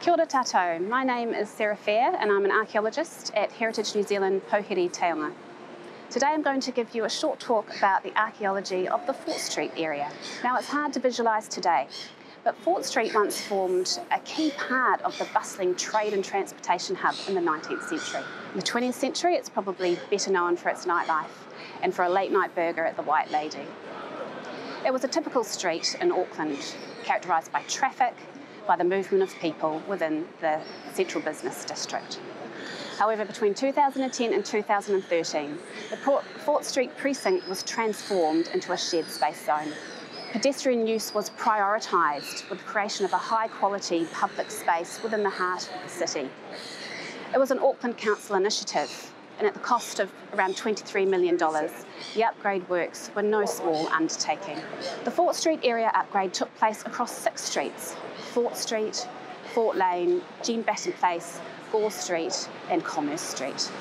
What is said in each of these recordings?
Kia ora tātou, my name is Sarah Phear and I'm an archaeologist at Heritage New Zealand Pouhere Taonga. Today I'm going to give you a short talk about the archaeology of the Fort Street area. Now it's hard to visualise today, but Fort Street once formed a key part of the bustling trade and transportation hub in the 19th century. In the 20th century it's probably better known for its nightlife and for a late night burger at the White Lady. It was a typical street in Auckland, characterised by traffic, by the movement of people within the central business district. However, between 2010 and 2013, the Fort Street precinct was transformed into a shared space zone. Pedestrian use was prioritised with the creation of a high-quality public space within the heart of the city. It was an Auckland Council initiative, and at the cost of around $23 million, the upgrade works were no small undertaking. The Fort Street area upgrade took place across 6 streets: Fort Street, Fort Lane, Jean Batten Place, Gore Street and Commerce Street.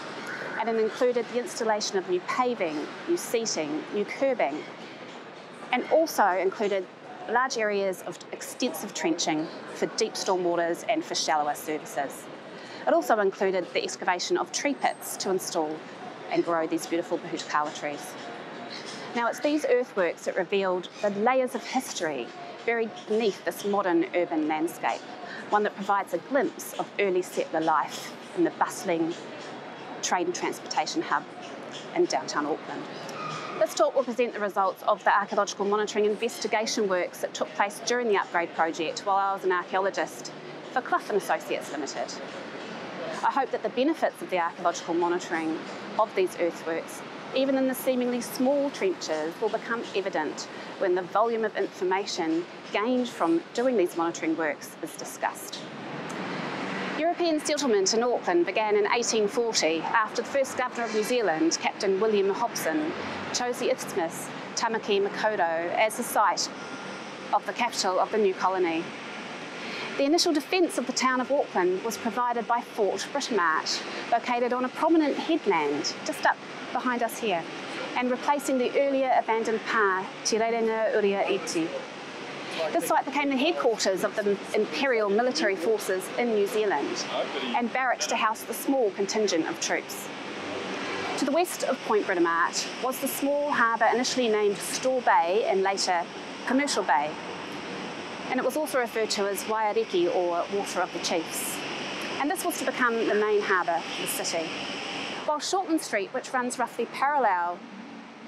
And it included the installation of new paving, new seating, new curbing, and also included large areas of extensive trenching for deep storm waters and for shallower services. It also included the excavation of tree pits to install and grow these beautiful Pouhere trees. Now it's these earthworks that revealed the layers of history buried beneath this modern urban landscape, one that provides a glimpse of early settler life in the bustling trade and transportation hub in downtown Auckland. This talk will present the results of the archaeological monitoring investigation works that took place during the upgrade project while I was an archaeologist for Clough & Associates Limited. I hope that the benefits of the archaeological monitoring of these earthworks, even in the seemingly small trenches, will become evident when the volume of information gained from doing these monitoring works is discussed. European settlement in Auckland began in 1840 after the first governor of New Zealand, Captain William Hobson, chose the isthmus Tamaki Makaurau as the site of the capital of the new colony. The initial defence of the town of Auckland was provided by Fort Britomart, located on a prominent headland just up behind us here, and replacing the earlier abandoned pa Te Rerenga Uria Iti. This site became the headquarters of the Imperial Military Forces in New Zealand and barracks to house the small contingent of troops. To the west of Point Britomart was the small harbour initially named Store Bay and later Commercial Bay, and it was also referred to as Wairiki, or Water of the Chiefs. And this was to become the main harbour for the city. While Shortland Street, which runs roughly parallel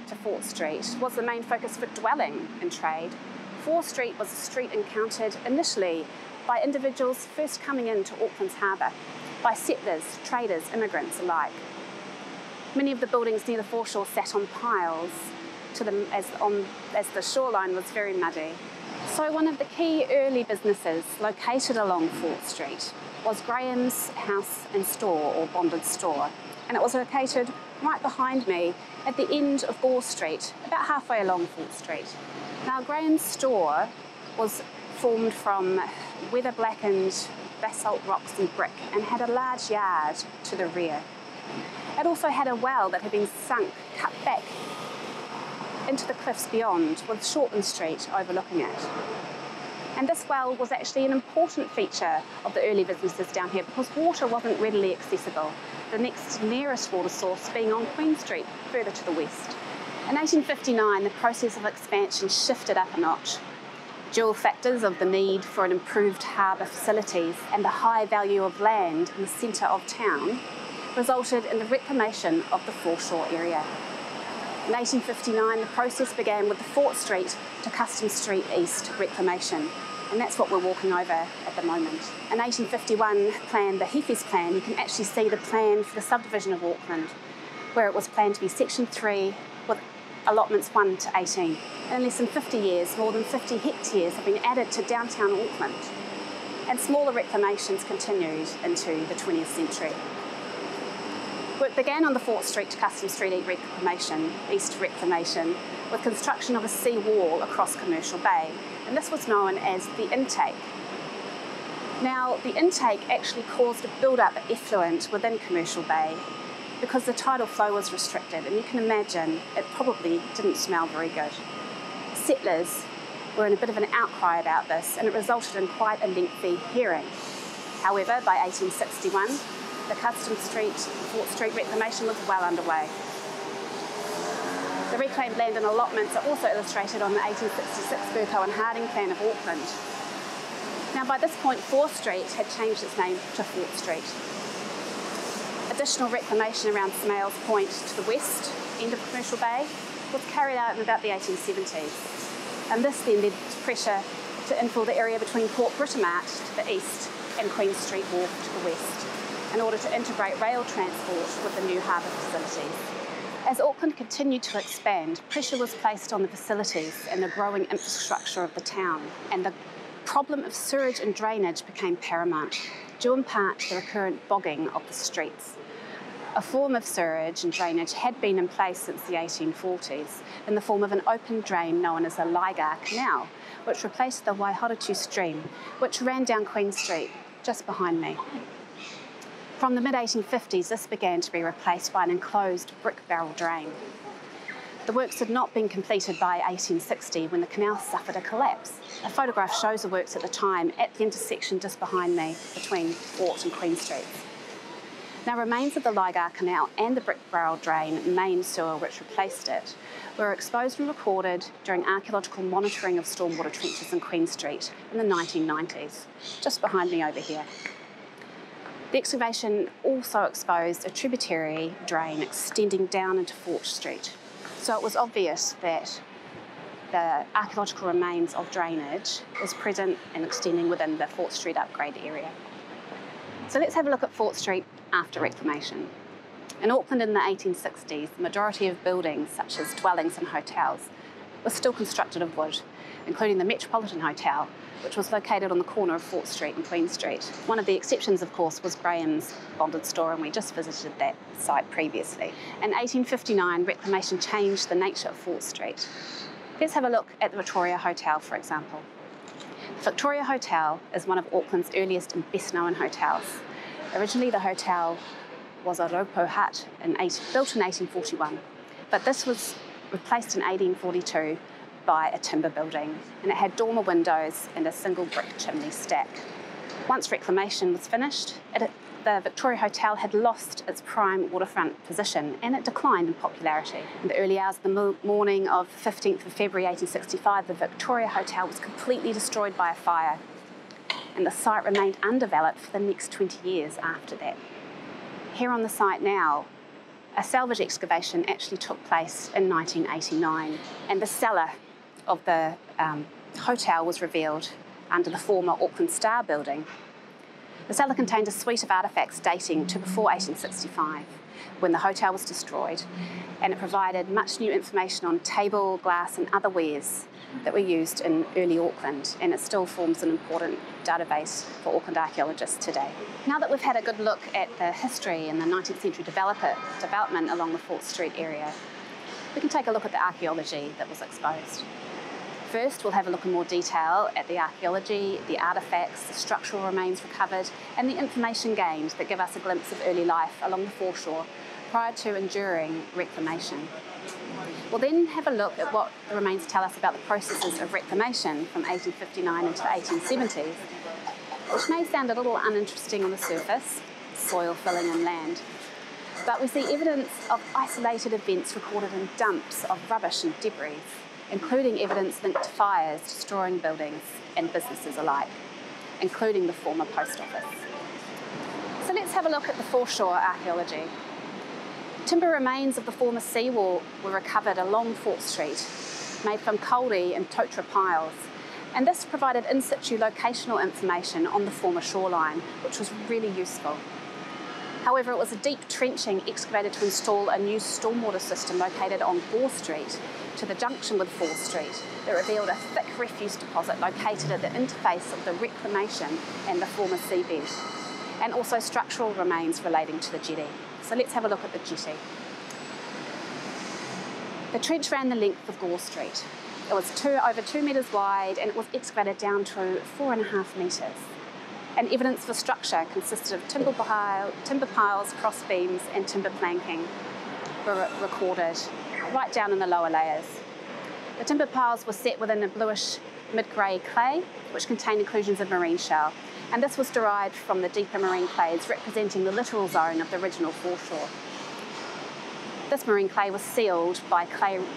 to Fort Street, was the main focus for dwelling and trade, Fort Street was a street encountered initially by individuals first coming into Auckland's harbour, by settlers, traders, immigrants alike. Many of the buildings near the foreshore sat on piles as the shoreline was very muddy. So one of the key early businesses located along Fort Street was Graham's House and Store, or Bonded Store, and it was located right behind me at the end of Gore Street, about halfway along Fort Street. Now Graham's Store was formed from weather-blackened basalt rocks and brick and had a large yard to the rear. It also had a well that had been sunk, cut back into the cliffs beyond, with Shortland Street overlooking it. And this well was actually an important feature of the early businesses down here because water wasn't readily accessible, the next nearest water source being on Queen Street, further to the west. In 1859, the process of expansion shifted up a notch. Dual factors of the need for an improved harbour facilities and the high value of land in the centre of town resulted in the reclamation of the foreshore area. In 1859, the process began with the Fort Street to Customs Street East reclamation, and that's what we're walking over at the moment. In 1851 plan, the Hefes plan, you can actually see the plan for the subdivision of Auckland, where it was planned to be Section 3 with allotments 1 to 18. And in less than 50 years, more than 50 hectares have been added to downtown Auckland, and smaller reclamations continued into the 20th century. Work began on the Fort Street to Customs Street East reclamation, with construction of a sea wall across Commercial Bay, and this was known as the intake. Now, the intake actually caused a build-up of effluent within Commercial Bay because the tidal flow was restricted, and you can imagine it probably didn't smell very good. Settlers were in a bit of an outcry about this, and it resulted in quite a lengthy hearing. However, by 1861, the Custom Street, Fort Street reclamation was well underway. The reclaimed land and allotments are also illustrated on the 1866 Burko and Harding Plan of Auckland. Now by this point, 4th Street had changed its name to Fort Street. Additional reclamation around Smales Point to the west end of Commercial Bay was carried out in about the 1870s. And this then led to pressure to infill the area between Port Britomart to the east and Queen Street Wharf to the west in order to integrate rail transport with the new harbour facilities. As Auckland continued to expand, pressure was placed on the facilities and the growing infrastructure of the town, and the problem of sewage and drainage became paramount, due in part to the recurrent bogging of the streets. A form of sewage and drainage had been in place since the 1840s in the form of an open drain known as a Ligar Canal, which replaced the Waihoratu stream, which ran down Queen Street, just behind me. From the mid-1850s, this began to be replaced by an enclosed brick barrel drain. The works had not been completed by 1860 when the canal suffered a collapse. A photograph shows the works at the time at the intersection just behind me between Fort and Queen Streets. Now, remains of the Ligar Canal and the brick barrel drain main sewer which replaced it were exposed and recorded during archaeological monitoring of stormwater trenches in Queen Street in the 1990s, just behind me over here. The excavation also exposed a tributary drain extending down into Fort Street. So it was obvious that the archaeological remains of drainage was present and extending within the Fort Street upgrade area. So let's have a look at Fort Street after reclamation. In Auckland in the 1860s, the majority of buildings, such as dwellings and hotels, were still constructed of wood, including the Metropolitan Hotel, which was located on the corner of Fort Street and Queen Street. One of the exceptions, of course, was Graham's bonded store, and we just visited that site previously. In 1859, reclamation changed the nature of Fort Street. Let's have a look at the Victoria Hotel, for example. The Victoria Hotel is one of Auckland's earliest and best-known hotels. Originally, the hotel was a raupo hut built in 1841, but this was replaced in 1842 by a timber building, and it had dormer windows and a single brick chimney stack. Once reclamation was finished, the Victoria Hotel had lost its prime waterfront position and it declined in popularity. In the early hours of the morning of 15th of February 1865, the Victoria Hotel was completely destroyed by a fire, and the site remained undeveloped for the next 20 years after that. Here on the site now, a salvage excavation actually took place in 1989, and the cellar of the hotel was revealed under the former Auckland Star building. The cellar contained a suite of artefacts dating to before 1865, when the hotel was destroyed, and it provided much new information on table, glass and other wares that were used in early Auckland, and it still forms an important database for Auckland archaeologists today. Now that we've had a good look at the history and the 19th century development along the Fort Street area, we can take a look at the archaeology that was exposed. First, we'll have a look in more detail at the archaeology, the artefacts, the structural remains recovered, and the information gained that give us a glimpse of early life along the foreshore prior to and during reclamation. We'll then have a look at what the remains tell us about the processes of reclamation from 1859 into the 1870s, which may sound a little uninteresting on the surface, soil filling and land, but we see evidence of isolated events recorded in dumps of rubbish and debris, including evidence linked to fires destroying buildings and businesses alike, including the former post office. So let's have a look at the foreshore archaeology. Timber remains of the former seawall were recovered along Fort Street, made from kauri and totara piles, and this provided in situ locational information on the former shoreline, which was really useful. However, it was a deep trenching excavated to install a new stormwater system located on Gore Street to the junction with 4th Street that revealed a thick refuse deposit located at the interface of the reclamation and the former seabed, and also structural remains relating to the jetty. So let's have a look at the jetty. The trench ran the length of Gore Street. It was over 2 metres wide, and it was excavated down to 4.5 metres. And evidence for structure consisted of timber piles, cross beams and timber planking were recorded right down in the lower layers. The timber piles were set within a bluish mid-grey clay which contained inclusions of marine shell, and this was derived from the deeper marine clays representing the littoral zone of the original foreshore. This marine clay was sealed by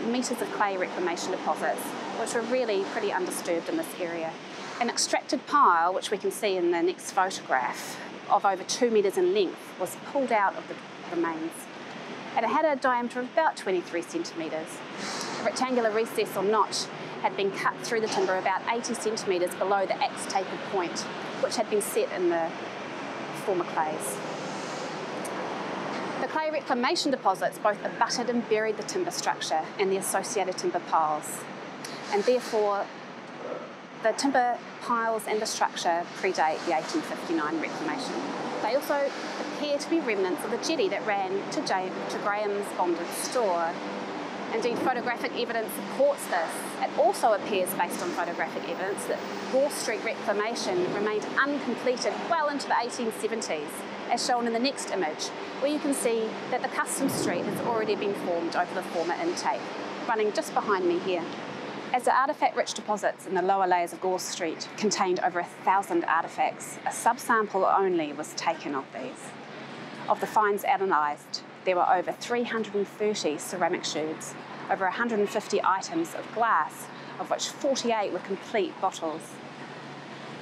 metres of clay reclamation deposits, which were really pretty undisturbed in this area. An extracted pile, which we can see in the next photograph, of over 2 metres in length, was pulled out of the remains, and it had a diameter of about 23 centimetres. A rectangular recess or notch had been cut through the timber about 80 centimetres below the axe tapered point, which had been set in the former clays. The clay reclamation deposits both abutted and buried the timber structure and the associated timber piles, and therefore the timber piles and the structure predate the 1859 reclamation. They also appear to be remnants of the jetty that ran to Graham's bonded store. Indeed, photographic evidence supports this. It also appears, based on photographic evidence, that Gore Street reclamation remained uncompleted well into the 1870s, as shown in the next image, where you can see that the custom street has already been formed over the former intake, running just behind me here. As the artefact-rich deposits in the lower layers of Gore Street contained over 1,000 artefacts, a subsample only was taken of these. Of the finds analysed, there were over 330 ceramic sherds, over 150 items of glass, of which 48 were complete bottles,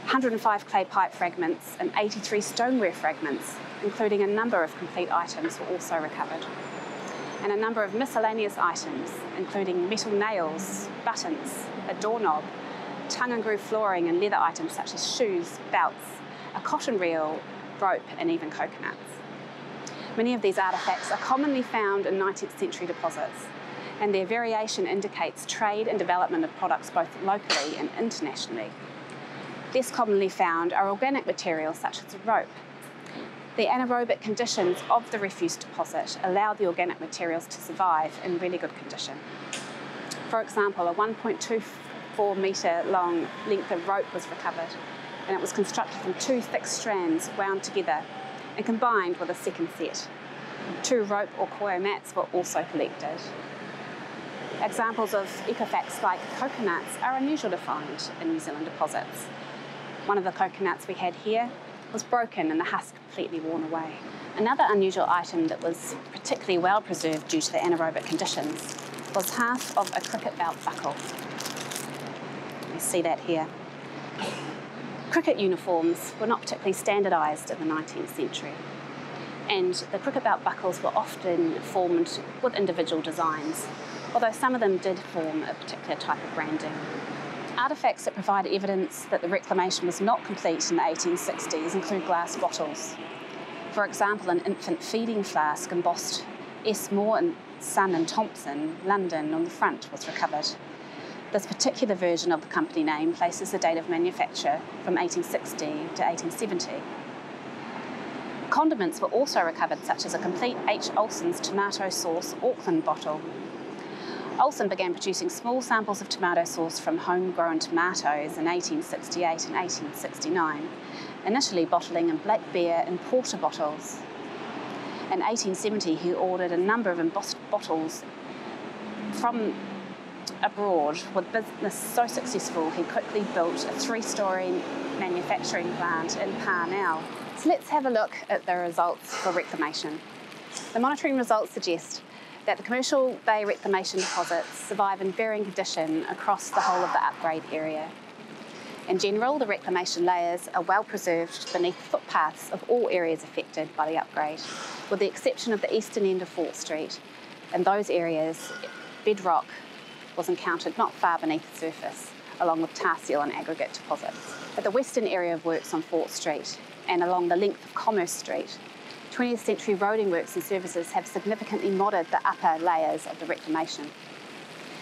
105 clay pipe fragments and 83 stoneware fragments, including a number of complete items, were also recovered. And a number of miscellaneous items, including metal nails, buttons, a doorknob, tongue and groove flooring and leather items such as shoes, belts, a cotton reel, rope and even coconuts. Many of these artefacts are commonly found in 19th century deposits, and their variation indicates trade and development of products both locally and internationally. Less commonly found are organic materials such as rope. The anaerobic conditions of the refuse deposit allow the organic materials to survive in really good condition. For example, a 1.24 metre long length of rope was recovered, and it was constructed from 2 thick strands wound together and combined with a second set. 2 rope or koyo mats were also collected. Examples of ecofacts like coconuts are unusual to find in New Zealand deposits. One of the coconuts we had here was broken and the husk completely worn away. Another unusual item that was particularly well preserved due to the anaerobic conditions was half of a cricket belt buckle. You see that here. Cricket uniforms were not particularly standardised in the 19th century, and the cricket belt buckles were often formed with individual designs, although some of them did form a particular type of branding. Artefacts that provide evidence that the reclamation was not complete in the 1860s include glass bottles. For example, an infant feeding flask embossed S. Moore and Son and Thompson, London, on the front was recovered. This particular version of the company name places the date of manufacture from 1860 to 1870. Condiments were also recovered, such as a complete H. Olsen's tomato sauce Auckland bottle. Olsen began producing small samples of tomato sauce from homegrown tomatoes in 1868 and 1869, initially bottling in black beer and porter bottles. In 1870, he ordered a number of embossed bottles from abroad, with business so successful he quickly built a 3-storey manufacturing plant in Parnell. So let's have a look at the results for reclamation. The monitoring results suggest that the commercial bay reclamation deposits survive in varying condition across the whole of the upgrade area. In general, the reclamation layers are well preserved beneath footpaths of all areas affected by the upgrade, with the exception of the eastern end of Fort Street. In those areas, bedrock was encountered not far beneath the surface, along with tar seal and aggregate deposits. At the western area of works on Fort Street and along the length of Commerce Street, 20th century roading works and services have significantly modded the upper layers of the reclamation.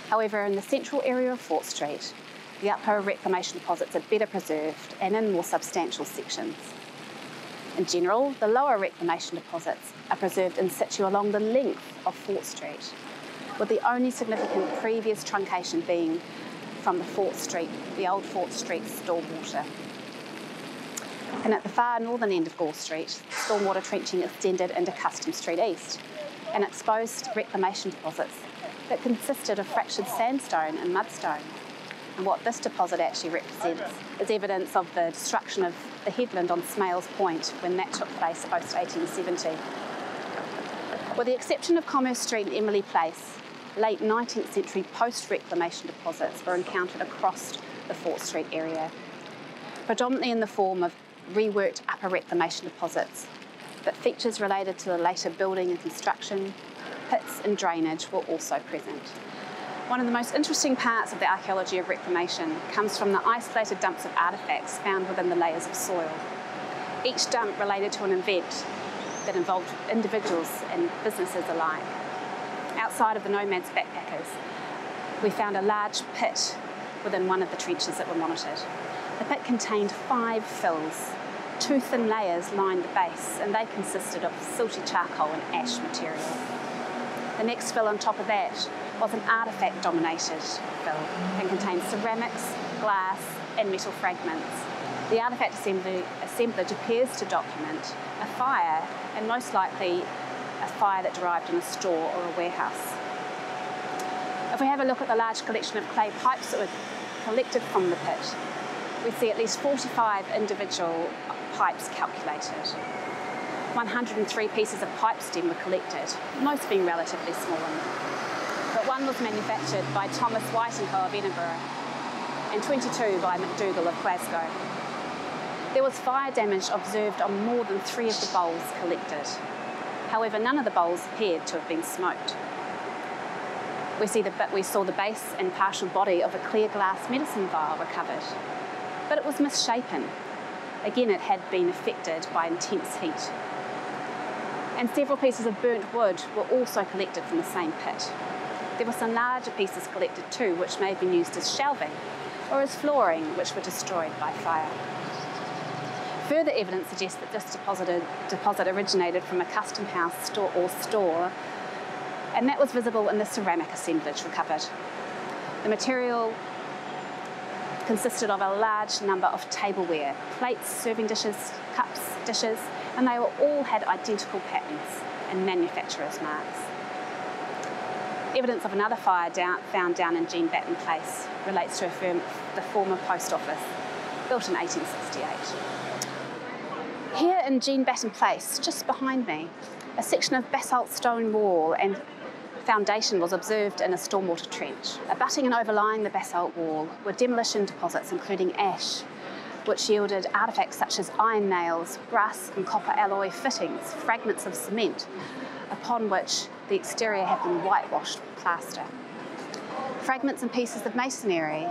However, in the central area of Fort Street, the upper reclamation deposits are better preserved and in more substantial sections. In general, the lower reclamation deposits are preserved in situ along the length of Fort Street, with the only significant previous truncation being from the old Fort Street stormwater. And at the far northern end of Gore Street, stormwater trenching extended into Custom Street East and exposed reclamation deposits that consisted of fractured sandstone and mudstone. And what this deposit actually represents is evidence of the destruction of the headland on Smales Point when that took place post-1870. With the exception of Commerce Street and Emily Place, late 19th century post-Reclamation deposits were encountered across the Fort Street area, predominantly in the form of reworked upper Reclamation deposits, but features related to the later building and construction, pits and drainage were also present. One of the most interesting parts of the archaeology of reclamation comes from the isolated dumps of artefacts found within the layers of soil. Each dump related to an event that involved individuals and businesses alike. Outside of the nomads' backpackers, we found a large pit within one of the trenches that were monitored. The pit contained 5 fills. 2 thin layers lined the base, and they consisted of silty charcoal and ash material. The next fill on top of that was an artefact-dominated fill and contained ceramics, glass, and metal fragments. The artefact assemblage appears to document a fire, and most likely a fire that derived in a store or a warehouse. If we have a look at the large collection of clay pipes that were collected from the pit, we see at least 45 individual pipes calculated. 103 pieces of pipe stem were collected, most being relatively small. But one was manufactured by Thomas White&Co of Edinburgh and 22 by McDougall of Glasgow. There was fire damage observed on more than 3 of the bowls collected. However, none of the bowls appeared to have been smoked. We saw the base and partial body of a clear glass medicine vial recovered, but it was misshapen. Again, it had been affected by intense heat. And several pieces of burnt wood were also collected from the same pit. There were some larger pieces collected too, which may have been used as shelving or as flooring, which were destroyed by fire. Further evidence suggests that this deposit originated from a custom house store, and that was visible in the ceramic assemblage recovered. The material consisted of a large number of tableware, plates, serving dishes, cups, dishes, and they all had identical patterns and manufacturer's marks. Evidence of another fire found down in Jean Batten Place relates to the former post office, built in 1868. Here in Jean Batten Place, just behind me, a section of basalt stone wall and foundation was observed in a stormwater trench. Abutting and overlying the basalt wall were demolition deposits including ash, which yielded artefacts such as iron nails, brass and copper alloy fittings, fragments of cement, upon which the exterior had been whitewashed with plaster. Fragments and pieces of masonry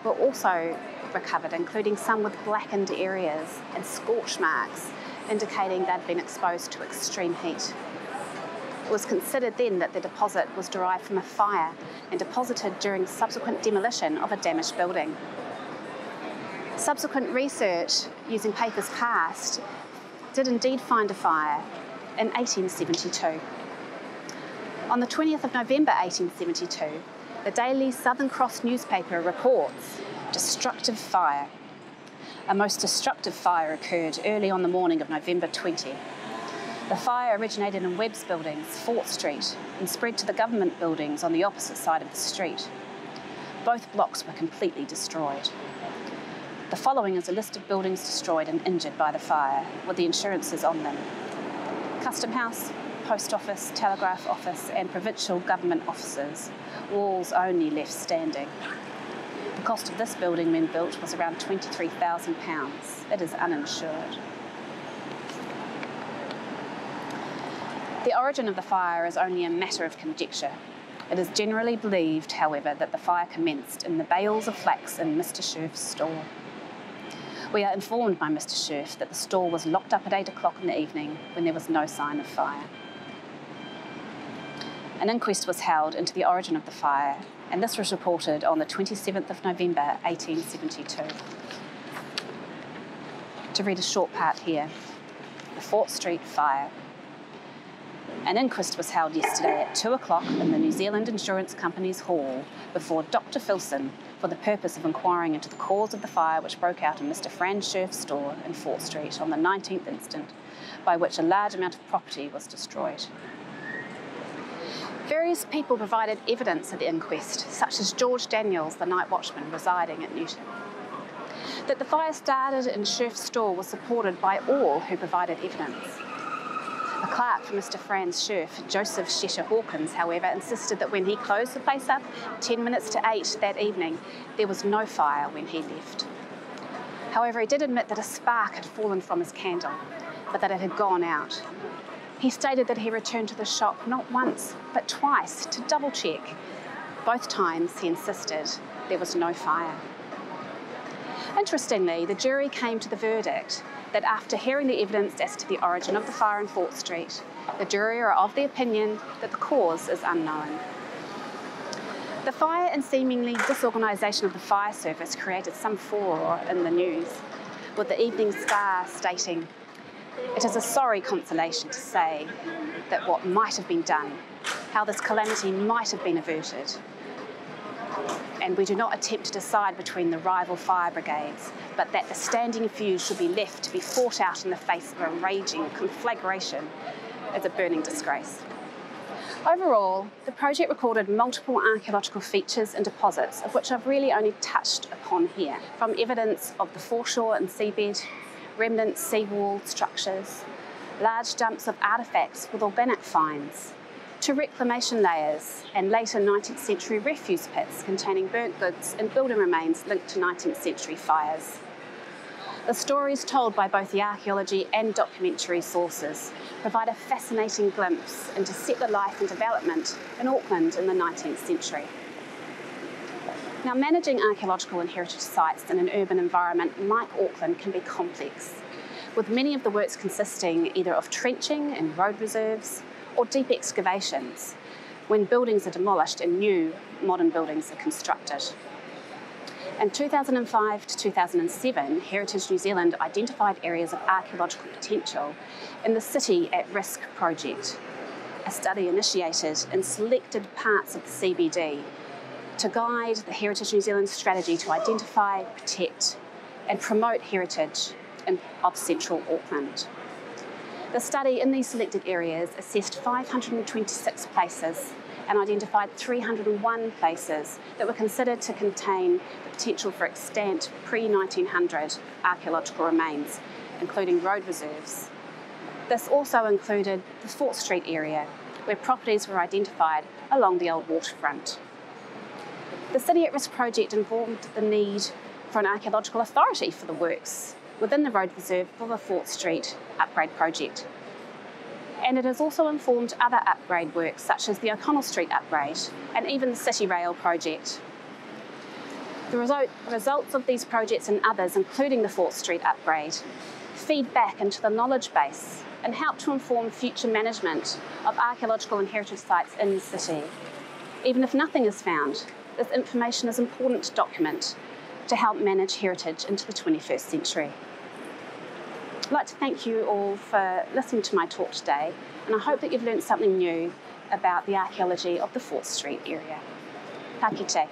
were also recovered, including some with blackened areas and scorch marks, indicating they'd been exposed to extreme heat. It was considered then that the deposit was derived from a fire and deposited during subsequent demolition of a damaged building. Subsequent research using papers passed did indeed find a fire in 1872. On the 20th of November 1872, the Daily Southern Cross newspaper reports destructive fire. A most destructive fire occurred early on the morning of November 20. The fire originated in Webb's buildings, Fort Street, and spread to the government buildings on the opposite side of the street. Both blocks were completely destroyed. The following is a list of buildings destroyed and injured by the fire, with the insurances on them. Custom House, Post Office, Telegraph Office and provincial government offices, walls only left standing. The cost of this building when built was around £23,000. It is uninsured. The origin of the fire is only a matter of conjecture. It is generally believed, however, that the fire commenced in the bales of flax in Mr. Scherf's store. We are informed by Mr. Scherf that the store was locked up at 8 o'clock in the evening when there was no sign of fire. An inquest was held into the origin of the fire, and this was reported on the 27th of November 1872. To read a short part here, the Fort Street fire. An inquest was held yesterday at 2 o'clock in the New Zealand Insurance Company's hall before Dr Filson for the purpose of inquiring into the cause of the fire which broke out in Mr Franz Scherf's store in Fort Street on the 19th instant, by which a large amount of property was destroyed. Various people provided evidence at the inquest, such as George Daniels, the night watchman residing at Newton. That the fire started in Scherf's store was supported by all who provided evidence. A clerk for Mr. Franz Scherf, Joseph Shesher Hawkins, however, insisted that when he closed the place up 10 minutes to 8 that evening, there was no fire when he left. However, he did admit that a spark had fallen from his candle, but that it had gone out. He stated that he returned to the shop not once, but twice to double check. Both times, he insisted, there was no fire. Interestingly, the jury came to the verdict that after hearing the evidence as to the origin of the fire in Fort Street, the jury are of the opinion that the cause is unknown. The fire and seemingly disorganisation of the fire service created some furore in the news, with the Evening Star stating, "It is a sorry consolation to say that what might have been done, how this calamity might have been averted, and we do not attempt to decide between the rival fire brigades, but that the standing feud should be left to be fought out in the face of a raging conflagration is a burning disgrace." Overall, the project recorded multiple archaeological features and deposits, of which I've really only touched upon here, from evidence of the foreshore and seabed, remnant seawall structures, large dumps of artefacts with organic finds, to reclamation layers and later 19th century refuse pits containing burnt goods and building remains linked to 19th century fires. The stories told by both the archaeology and documentary sources provide a fascinating glimpse into settler life and development in Auckland in the 19th century. Now, managing archaeological and heritage sites in an urban environment like Auckland can be complex, with many of the works consisting either of trenching in road reserves or deep excavations when buildings are demolished and new modern buildings are constructed. In 2005 to 2007, Heritage New Zealand identified areas of archaeological potential in the City at Risk project, a study initiated in selected parts of the CBD to guide the Heritage New Zealand strategy to identify, protect and promote heritage of central Auckland. The study in these selected areas assessed 526 places and identified 301 places that were considered to contain the potential for extant pre-1900 archaeological remains, including road reserves. This also included the Fort Street area, where properties were identified along the old waterfront. The City at Risk project informed the need for an archaeological authority for the works within the road reserve for the Fort Street upgrade project. And it has also informed other upgrade works such as the O'Connell Street upgrade and even the City Rail project. The results of these projects and others, including the Fort Street upgrade, feed back into the knowledge base and help to inform future management of archaeological and heritage sites in the city. Even if nothing is found, this information is important to document to help manage heritage into the 21st century. I'd like to thank you all for listening to my talk today, and I hope that you've learned something new about the archaeology of the Fort Street area. Ka kite.